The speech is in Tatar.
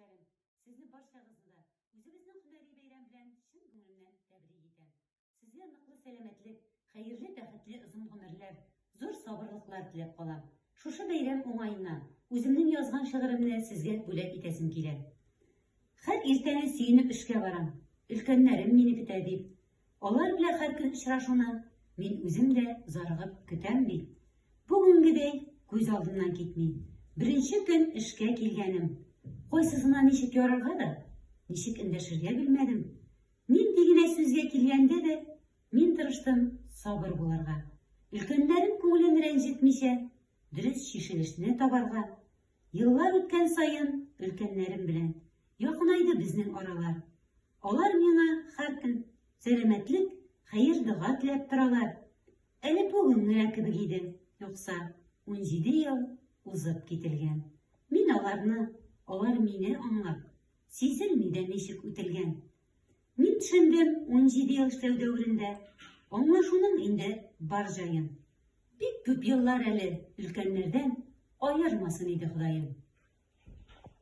яшьләрем, сезне барчагызны да үзебезнең һөнәри бәйрәм белән чын күңелемнән тәбрик итәм. Сезгә ныклы сәламәтлек, хәерле, бәхетле озын гомерләр, зур сабырлыклар теләп калам. Шушы бәйрәм уңаена үземнең язган шигыремне сезгә бүләк итәсем килә. Һәр иртәне сөенеп эшкә барам. Өлкәннәрем мине көтә дип. Алар белән һәр көн очрашуны мин үзем дә зарыгып көтәм бит. Бүгенгедәй күз алдымнан китми. Беренче көн эшкә килгәнем. Кайсысына ничек ярарга да, ничек эндәшергә белмәдем. Нинди генә сүзгә килгәндә дә мин тырыштым сабыр булырга. Өлкәннәрем күңелен рәнҗетмичә, дөрес чишелешне табарга. Еллар үткән саен өлкәннәрем белән якынайды безнең аралар. Алар миңа һәр көн сәламәтлек, хәер-дога теләп торалар. Әле бүген генә кебек иде, юкса 17 ел узып кителгән. Мин аларны, алар мине аңлап, сизелми дә ничек үтелгән. Мин төшендем 17 ел эшләү дәверендә, аңлашуның инде бар җаен. Бик күп еллар әле өлкәннәрдән аермасын иде Ходаем.